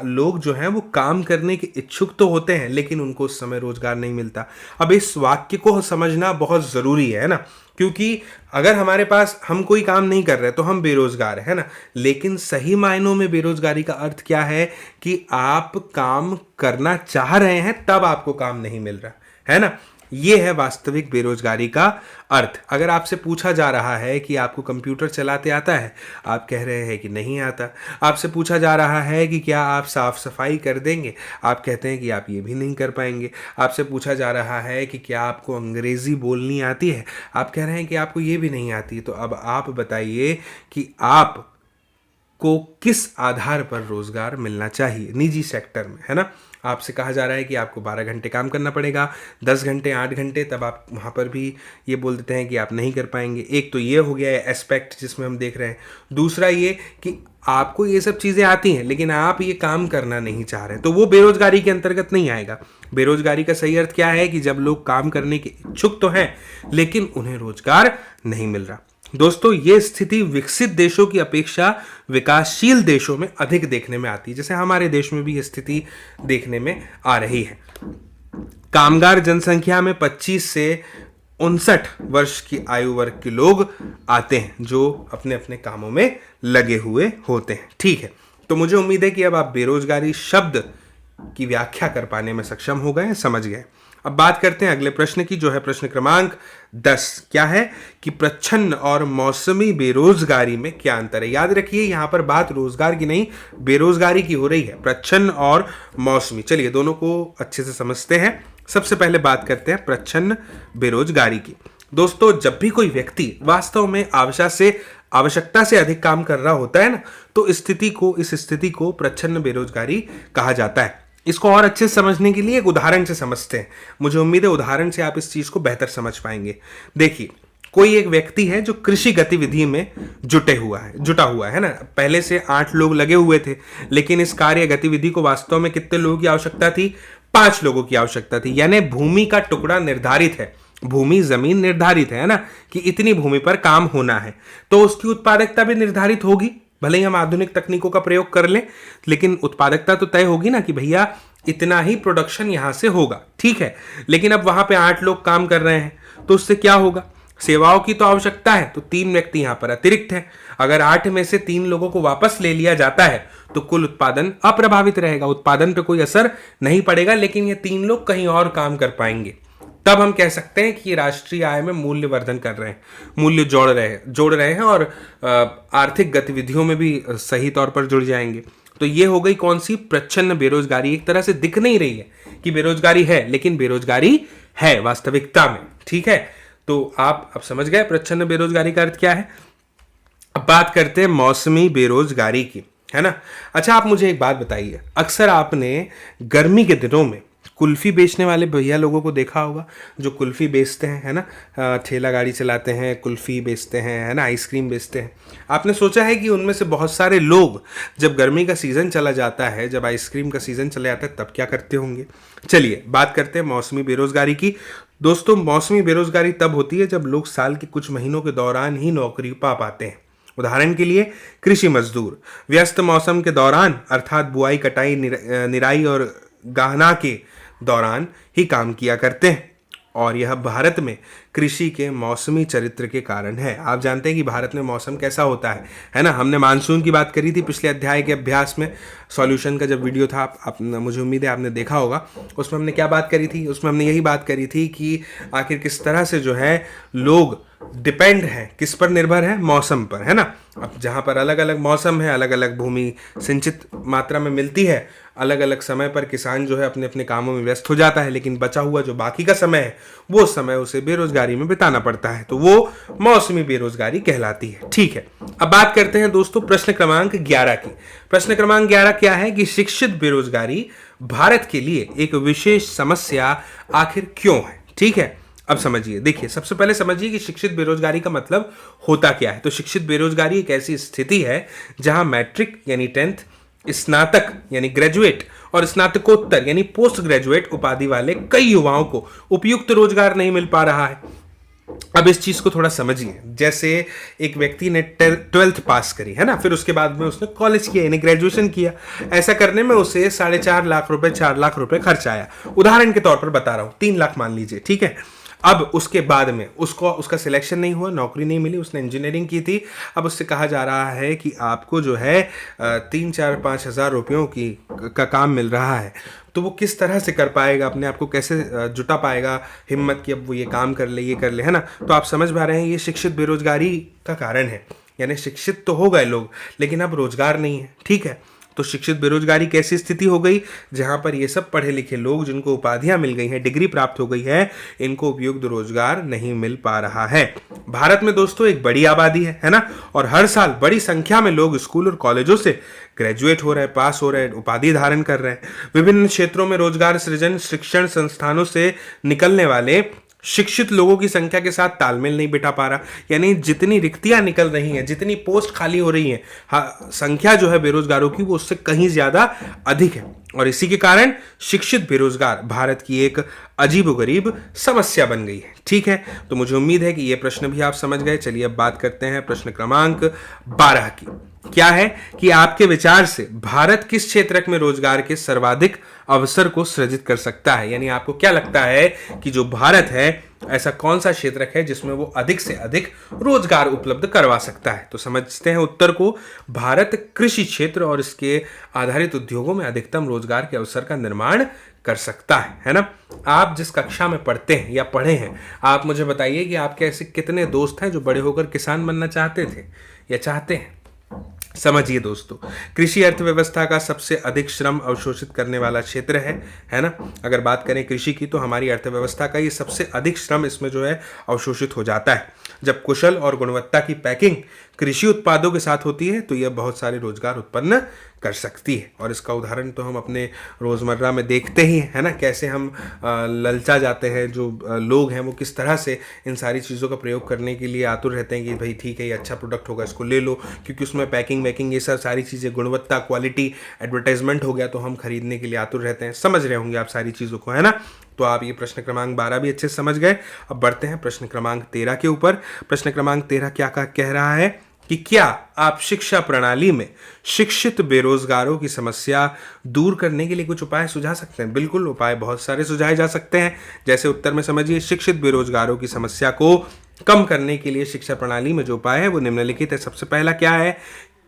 लोग जो हैं वो काम करने के इच्छुक तो होते हैं लेकिन उनको उस समय रोजगार नहीं मिलता। अब इस वाक्य को समझना बहुत ज़रूरी है ना, क्योंकि अगर हमारे पास हम कोई काम नहीं कर रहे तो हम बेरोजगार है ना। लेकिन सही मायनों में बेरोजगारी का अर्थ क्या है कि आप काम करना चाह रहे हैं तब आपको काम नहीं मिल रहा है ना। ये है वास्तविक बेरोजगारी का अर्थ। अगर आपसे पूछा जा रहा है कि आपको कंप्यूटर चलाते आता है, आप कह रहे हैं कि नहीं आता। आपसे पूछा जा रहा है कि क्या आप साफ सफाई कर देंगे, आप कहते हैं कि आप ये भी नहीं कर पाएंगे। आपसे पूछा जा रहा है कि क्या आपको अंग्रेजी बोलनी आती है, आप कह रहे हैं कि आपको ये भी नहीं आती। तो अब आप बताइए कि आप को किस आधार पर रोजगार मिलना चाहिए निजी सेक्टर में, है ना। आपसे कहा जा रहा है कि आपको 12 घंटे काम करना पड़ेगा, 10 घंटे 8 घंटे, तब आप वहाँ पर भी ये बोल देते हैं कि आप नहीं कर पाएंगे। एक तो ये हो गया है एस्पेक्ट जिसमें हम देख रहे हैं। दूसरा ये कि आपको ये सब चीज़ें आती हैं लेकिन आप ये काम करना नहीं चाह रहे, तो वो बेरोजगारी के अंतर्गत नहीं आएगा। बेरोजगारी का सही अर्थ क्या है कि जब लोग काम करने के इच्छुक तो हैं लेकिन उन्हें रोजगार नहीं मिल रहा। दोस्तों, ये स्थिति विकसित देशों की अपेक्षा विकासशील देशों में अधिक देखने में आती है। जैसे हमारे देश में भी ये स्थिति देखने में आ रही है। कामगार जनसंख्या में 25 से 59 वर्ष की आयु वर्ग के लोग आते हैं जो अपने अपने कामों में लगे हुए होते हैं। ठीक है, तो मुझे उम्मीद है कि अब आप बेरोजगारी शब्द की व्याख्या कर पाने में सक्षम हो गए, समझ गए। अब बात करते हैं अगले प्रश्न की, जो है प्रश्न क्रमांक 10। क्या है कि प्रच्छन्न और मौसमी बेरोजगारी में क्या अंतर है। याद रखिए यहाँ पर बात रोजगार की नहीं बेरोजगारी की हो रही है। प्रच्छन्न और मौसमी, चलिए दोनों को अच्छे से समझते हैं। सबसे पहले बात करते हैं प्रच्छन्न बेरोजगारी की। दोस्तों, जब भी कोई व्यक्ति वास्तव में आवश्यकता से अधिक काम कर रहा होता है ना, तो इस स्थिति को प्रच्छन्न बेरोजगारी कहा जाता है। इसको और अच्छे से समझने के लिए एक उदाहरण से समझते हैं। मुझे उम्मीद है उदाहरण से आप इस चीज को बेहतर समझ पाएंगे। देखिए, कोई एक व्यक्ति है जो कृषि गतिविधि में जुटा हुआ है ना। पहले से 8 लोग लगे हुए थे, लेकिन इस कार्य गतिविधि को वास्तव में कितने लोगों की आवश्यकता थी? 5 लोगों की आवश्यकता थी। यानी भूमि का टुकड़ा निर्धारित है, जमीन निर्धारित है ना, कि इतनी भूमि पर काम होना है, तो उसकी उत्पादकता भी निर्धारित होगी। भले ही हम आधुनिक तकनीकों का प्रयोग कर लें, लेकिन उत्पादकता तो तय होगी ना कि भैया इतना ही प्रोडक्शन यहां से होगा। ठीक है, लेकिन अब वहां पे 8 लोग काम कर रहे हैं, तो उससे क्या होगा? सेवाओं की तो आवश्यकता है, तो 3 व्यक्ति यहां पर अतिरिक्त हैं। अगर 8 में से 3 लोगों को वापस ले लिया जाता है तो कुल उत्पादन अप्रभावित रहेगा, उत्पादन पे कोई असर नहीं पड़ेगा, लेकिन ये 3 लोग कहीं और काम कर पाएंगे। तब हम कह सकते हैं कि राष्ट्रीय आय में मूल्य वर्धन कर रहे हैं, मूल्य जोड़ रहे हैं और आर्थिक गतिविधियों में भी सही तौर पर जुड़ जाएंगे। तो ये हो गई कौन सी? प्रच्छन्न बेरोजगारी। एक तरह से दिख नहीं रही है कि बेरोजगारी है, लेकिन बेरोजगारी है वास्तविकता में। ठीक है, तो आप अब समझ गए प्रच्छन्न बेरोजगारी का अर्थ क्या है। अब बात करते हैं मौसमी बेरोजगारी की, है ना। अच्छा, आप मुझे एक बात बताइए, अक्सर आपने गर्मी के दिनों में कुल्फ़ी बेचने वाले भैया लोगों को देखा होगा, जो कुल्फ़ी बेचते हैं, है ना, ठेला गाड़ी चलाते हैं, कुल्फ़ी बेचते हैं, है ना, आइसक्रीम बेचते हैं। आपने सोचा है कि उनमें से बहुत सारे लोग जब गर्मी का सीज़न चला जाता है, जब आइसक्रीम का सीज़न चला जाता है, तब क्या करते होंगे? चलिए बात करते हैं मौसमी बेरोज़गारी की। दोस्तों, मौसमी बेरोज़गारी तब होती है जब लोग साल के कुछ महीनों के दौरान ही नौकरी पा पाते हैं। उदाहरण के लिए कृषि मजदूर व्यस्त मौसम के दौरान अर्थात बुआई, कटाई, निराई और गाहना के दौरान ही काम किया करते हैं, और यह भारत में कृषि के मौसमी चरित्र के कारण है। आप जानते हैं कि भारत में मौसम कैसा होता है ना। हमने मानसून की बात करी थी पिछले अध्याय के अभ्यास में, सॉल्यूशन का जब वीडियो था, आप मुझे उम्मीद है आपने देखा होगा। उसमें हमने क्या बात करी थी? उसमें हमने यही बात करी थी कि आखिर किस तरह से जो है लोग डिपेंड हैं, किस पर निर्भर है? मौसम पर, है ना। अब जहाँ पर अलग अलग मौसम है, अलग अलग भूमि सिंचित मात्रा में मिलती है, अलग अलग समय पर किसान जो है अपने अपने कामों में व्यस्त हो जाता है, लेकिन बचा हुआ जो बाकी का समय है वो समय उसे बेरोजगारी में बिताना पड़ता है, तो वो मौसमी बेरोजगारी कहलाती है। ठीक है, अब बात करते हैं दोस्तों प्रश्न क्रमांक 11 की। प्रश्न क्रमांक 11 क्या है कि शिक्षित बेरोजगारी भारत के लिए एक विशेष समस्या आखिर क्यों है? ठीक है, अब समझिए, देखिए, सबसे पहले समझिए कि शिक्षित बेरोजगारी का मतलब होता क्या है। तो शिक्षित बेरोजगारी एक ऐसी स्थिति है जहां मैट्रिक यानी 10th, स्नातक यानी ग्रेजुएट और स्नातकोत्तर यानी पोस्ट ग्रेजुएट उपाधि वाले कई युवाओं को उपयुक्त रोजगार नहीं मिल पा रहा है। अब इस चीज को थोड़ा समझिए। जैसे एक व्यक्ति ने 12th पास करी, है ना, फिर उसके बाद में उसने कॉलेज किया यानी ग्रेजुएशन किया। ऐसा करने में उसे 4.5 लाख रुपए, 4 लाख रुपए खर्च आया। उदाहरण के तौर पर बता रहा हूं, 3 लाख मान लीजिए, ठीक है। अब उसके बाद में उसका सिलेक्शन नहीं हुआ, नौकरी नहीं मिली, उसने इंजीनियरिंग की थी। अब उससे कहा जा रहा है कि आपको जो है 3-4-5 हज़ार रुपयों का काम मिल रहा है, तो वो किस तरह से कर पाएगा, अपने आप को कैसे जुटा पाएगा हिम्मत कि अब वो ये काम कर ले, ये कर ले, है ना। तो आप समझ पा रहे हैं ये शिक्षित बेरोजगारी का कारण है। यानी शिक्षित तो हो गए लोग, लेकिन अब रोजगार नहीं है। ठीक है, तो शिक्षित बेरोजगारी कैसी स्थिति हो गई? जहां पर ये सब पढ़े लिखे लोग जिनको उपाधियां मिल गई हैं, डिग्री प्राप्त हो गई है, इनको उपयुक्त रोजगार नहीं मिल पा रहा है। भारत में दोस्तों एक बड़ी आबादी है ना, और हर साल बड़ी संख्या में लोग स्कूल और कॉलेजों से ग्रेजुएट हो रहे हैं, पास हो रहे हैं, उपाधि धारण कर रहे हैं। विभिन्न क्षेत्रों में रोजगार सृजन शिक्षण संस्थानों से निकलने वाले शिक्षित लोगों की संख्या के साथ तालमेल नहीं बिठा पा रहा। यानी जितनी रिक्तियां निकल रही हैं, जितनी पोस्ट खाली हो रही हैं, संख्या जो है बेरोजगारों की वो उससे कहीं ज्यादा अधिक है, और इसी के कारण शिक्षित बेरोजगार भारत की एक अजीबोगरीब समस्या बन गई है। ठीक है, तो मुझे उम्मीद है कि ये प्रश्न भी आप समझ गए। चलिए अब बात करते हैं प्रश्न क्रमांक 12 की। क्या है कि आपके विचार से भारत किस क्षेत्र में रोजगार के सर्वाधिक अवसर को सृजित कर सकता है? यानी आपको क्या लगता है कि जो भारत है, ऐसा कौन सा क्षेत्र है जिसमें वो अधिक से अधिक रोजगार उपलब्ध करवा सकता है? तो समझते हैं उत्तर को। भारत कृषि क्षेत्र और इसके आधारित उद्योगों में अधिकतम रोजगार के अवसर का निर्माण कर सकता है ना। आप जिस कक्षा में पढ़ते हैं या पढ़े हैं, आप मुझे बताइए कि आपके ऐसे कितने दोस्त हैं जो बड़े होकर किसान बनना चाहते थे या चाहते हैं? समझिए दोस्तों, कृषि अर्थव्यवस्था का सबसे अधिक श्रम अवशोषित करने वाला क्षेत्र है ना। अगर बात करें कृषि की, तो हमारी अर्थव्यवस्था का ये सबसे अधिक श्रम इसमें जो है अवशोषित हो जाता है। जब कुशल और गुणवत्ता की पैकिंग कृषि उत्पादों के साथ होती है, तो यह बहुत सारे रोजगार उत्पन्न कर सकती है। और इसका उदाहरण तो हम अपने रोजमर्रा में देखते ही हैं, है ना, कैसे हम ललचा जाते हैं। जो लोग हैं वो किस तरह से इन सारी चीज़ों का प्रयोग करने के लिए आतुर रहते हैं कि भाई ठीक है, ये अच्छा प्रोडक्ट होगा, इसको ले लो, क्योंकि उसमें पैकिंग वैकिंग ये सब सारी चीज़ें, गुणवत्ता, क्वालिटी, एडवर्टाइजमेंट हो गया, तो हम खरीदने के लिए आतुर रहते हैं। समझ रहे होंगे आप सारी चीज़ों को, है ना। तो आप ये प्रश्न क्रमांक 12 भी अच्छे से समझ गए। अब बढ़ते हैं प्रश्न क्रमांक 13 के ऊपर। प्रश्न क्रमांक 13 क्या कह रहा है कि क्या आप शिक्षा प्रणाली में शिक्षित बेरोजगारों की समस्या दूर करने के लिए कुछ उपाय सुझा सकते हैं? बिल्कुल, उपाय बहुत सारे सुझाए जा सकते हैं। जैसे उत्तर में समझिए, शिक्षित बेरोजगारों की समस्या को कम करने के लिए शिक्षा प्रणाली में जो उपाय है वो निम्नलिखित है। सबसे पहला क्या है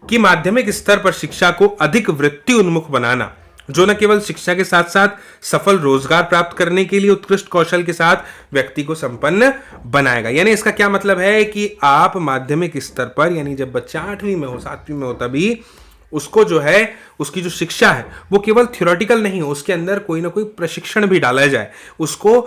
कि माध्यमिक स्तर पर शिक्षा को अधिक वृत्ति उन्मुख बनाना, जो न केवल शिक्षा के साथ साथ सफल रोजगार प्राप्त करने के लिए उत्कृष्ट कौशल के साथ व्यक्ति को संपन्न बनाएगा। यानी इसका क्या मतलब है कि आप माध्यमिक स्तर पर, यानी जब बच्चा 8वीं में हो, 7वीं में हो, तभी उसको जो है, उसकी जो शिक्षा है वो केवल थ्योरेटिकल नहीं हो, उसके अंदर कोई ना कोई प्रशिक्षण भी डाला जाए, उसको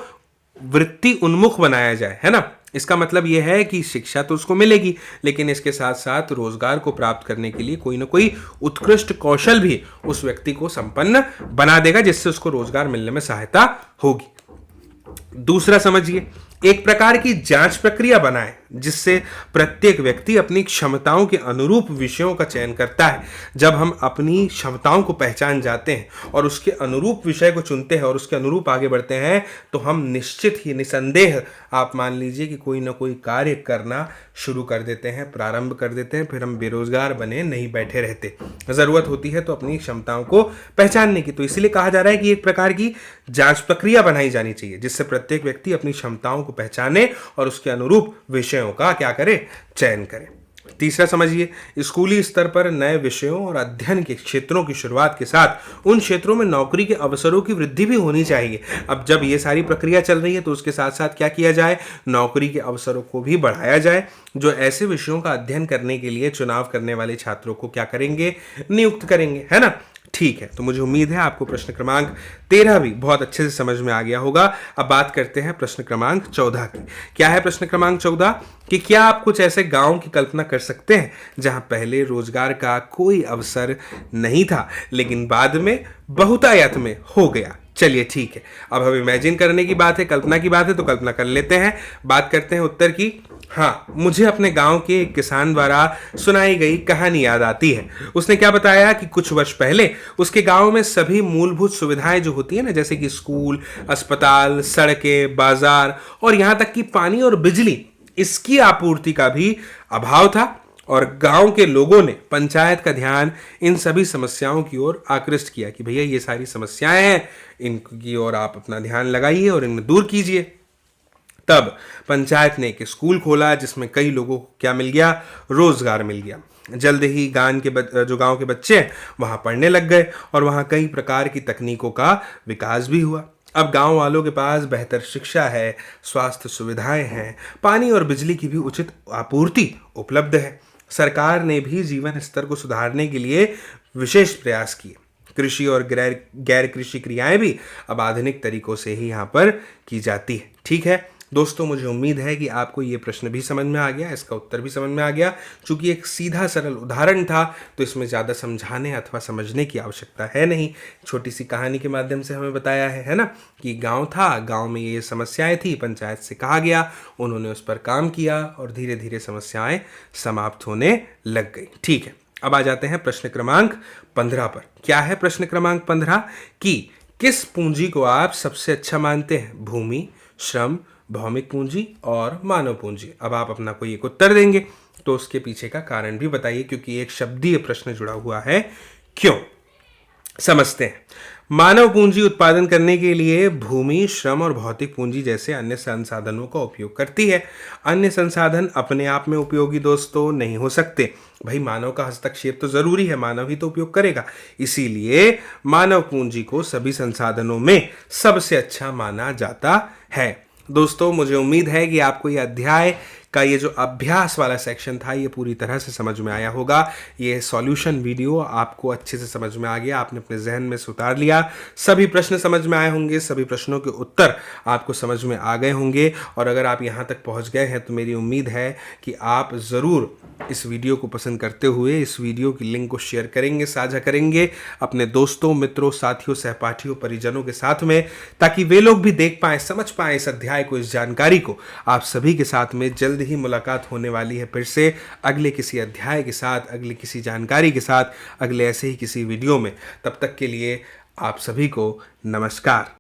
वृत्ति उन्मुख बनाया जाए, है ना। इसका मतलब यह है कि शिक्षा तो उसको मिलेगी, लेकिन इसके साथ साथ रोजगार को प्राप्त करने के लिए कोई ना कोई उत्कृष्ट कौशल भी उस व्यक्ति को संपन्न बना देगा, जिससे उसको रोजगार मिलने में सहायता होगी। दूसरा समझिए, एक प्रकार की जांच प्रक्रिया बनाएं जिससे प्रत्येक व्यक्ति अपनी क्षमताओं के अनुरूप विषयों का चयन करता है। जब हम अपनी क्षमताओं को पहचान जाते हैं और उसके अनुरूप विषय को चुनते हैं और उसके अनुरूप आगे बढ़ते हैं, तो हम निश्चित ही निसंदेह आप मान लीजिए कि कोई ना कोई कार्य करना शुरू कर देते हैं, प्रारंभ कर देते हैं, फिर हम बेरोजगार बने नहीं बैठे रहते। जरूरत होती है तो अपनी क्षमताओं को पहचानने की, तो इसलिए कहा जा रहा है कि एक प्रकार की जांच प्रक्रिया बनाई जानी चाहिए जिससे प्रत्येक व्यक्ति अपनी क्षमताओं को पहचाने और उसके अनुरूप विषयों का क्या करे, चयन करे। तीसरा समझिए, स्कूली स्तर पर नए विषयों और अध्ययन के क्षेत्रों की शुरुआत के साथ उन क्षेत्रों में नौकरी के अवसरों की वृद्धि भी होनी चाहिए। अब जब ये सारी प्रक्रिया चल रही है तो उसके साथ साथ क्या किया जाए, नौकरी के अवसरों को भी बढ़ाया जाए। जो ऐसे विषयों का अध्ययन करने के लिए चुनाव करने वाले छात्रों को क्या करेंगे, नियुक्त करेंगे, है ना। ठीक है, तो मुझे उम्मीद है आपको प्रश्न क्रमांक 13 भी बहुत अच्छे से समझ में आ गया होगा। अब बात करते हैं प्रश्न क्रमांक 14 की। क्या है प्रश्न क्रमांक 14 कि क्या आप कुछ ऐसे गांव की कल्पना कर सकते हैं जहां पहले रोजगार का कोई अवसर नहीं था लेकिन बाद में बहुतायत में हो गया। चलिए ठीक है, अब हम इमेजिन करने की बात है, कल्पना की बात है, तो कल्पना कर लेते हैं। बात करते हैं उत्तर की। हाँ, मुझे अपने गांव के एक किसान द्वारा सुनाई गई कहानी याद आती है। उसने क्या बताया कि कुछ वर्ष पहले उसके गांव में सभी मूलभूत सुविधाएं जो होती है ना, जैसे कि स्कूल, अस्पताल, सड़कें, बाजार और यहां तक कि पानी और बिजली, इसकी आपूर्ति का भी अभाव था और गांव के लोगों ने पंचायत का ध्यान इन सभी समस्याओं की ओर आकृष्ट किया कि भैया ये सारी समस्याएं हैं, इनकी ओर आप अपना ध्यान लगाइए और इन्हें दूर कीजिए। तब पंचायत ने एक स्कूल खोला जिसमें कई लोगों को क्या मिल गया, रोजगार मिल गया। जल्द ही जो गांव के बच्चे हैं वहां पढ़ने लग गए और वहां कई प्रकार की तकनीकों का विकास भी हुआ। अब गांव वालों के पास बेहतर शिक्षा है, स्वास्थ्य सुविधाएं हैं, पानी और बिजली की भी उचित आपूर्ति उपलब्ध है। सरकार ने भी जीवन स्तर को सुधारने के लिए विशेष प्रयास किए। कृषि और गैर कृषि क्रियाएं भी अब आधुनिक तरीकों से ही यहाँ पर की जाती है। ठीक है दोस्तों, मुझे उम्मीद है कि आपको ये प्रश्न भी समझ में आ गया, इसका उत्तर भी समझ में आ गया। चूंकि एक सीधा सरल उदाहरण था तो इसमें ज़्यादा समझाने अथवा समझने की आवश्यकता है नहीं। छोटी सी कहानी के माध्यम से हमें बताया है ना, कि गांव था, गांव में ये समस्याएं थी, पंचायत से कहा गया, उन्होंने उस पर काम किया और धीरे धीरे समस्याएं समाप्त होने लग गई। ठीक है, अब आ जाते हैं प्रश्न क्रमांक 15 पर। क्या है प्रश्न क्रमांक 15 कि किस पूंजी को आप सबसे अच्छा मानते हैं, भूमि, श्रम, भौमिक पूंजी और मानव पूंजी। अब आप अपना कोई एक उत्तर देंगे तो उसके पीछे का कारण भी बताइए, क्योंकि एक शब्दीय प्रश्न जुड़ा हुआ है। क्यों, समझते हैं। मानव पूंजी उत्पादन करने के लिए भूमि, श्रम और भौतिक पूंजी जैसे अन्य संसाधनों का उपयोग करती है। अन्य संसाधन अपने आप में उपयोगी दोस्तों नहीं हो सकते। भाई मानव का हस्तक्षेप तो जरूरी है, मानव ही तो उपयोग करेगा। इसीलिए मानव पूंजी को सभी संसाधनों में सबसे अच्छा माना जाता है। दोस्तों मुझे उम्मीद है कि आपको ये अध्याय का ये जो अभ्यास वाला सेक्शन था ये पूरी तरह से समझ में आया होगा। ये सॉल्यूशन वीडियो आपको अच्छे से समझ में आ गया, आपने अपने जहन में उतार लिया, सभी प्रश्न समझ में आए होंगे, सभी प्रश्नों के उत्तर आपको समझ में आ गए होंगे। और अगर आप यहाँ तक पहुँच गए हैं तो मेरी उम्मीद है कि आप ज़रूर इस वीडियो को पसंद करते हुए इस वीडियो की लिंक को शेयर करेंगे, साझा करेंगे अपने दोस्तों, मित्रों, साथियों, सहपाठियों, परिजनों के साथ में, ताकि वे लोग भी देख पाएँ, समझ पाएँ इस अध्याय को, इस जानकारी को। आप सभी के साथ में जल्द ही मुलाकात होने वाली है फिर से अगले किसी अध्याय के साथ, अगले किसी जानकारी के साथ, अगले ऐसे ही किसी वीडियो में। तब तक के लिए आप सभी को नमस्कार।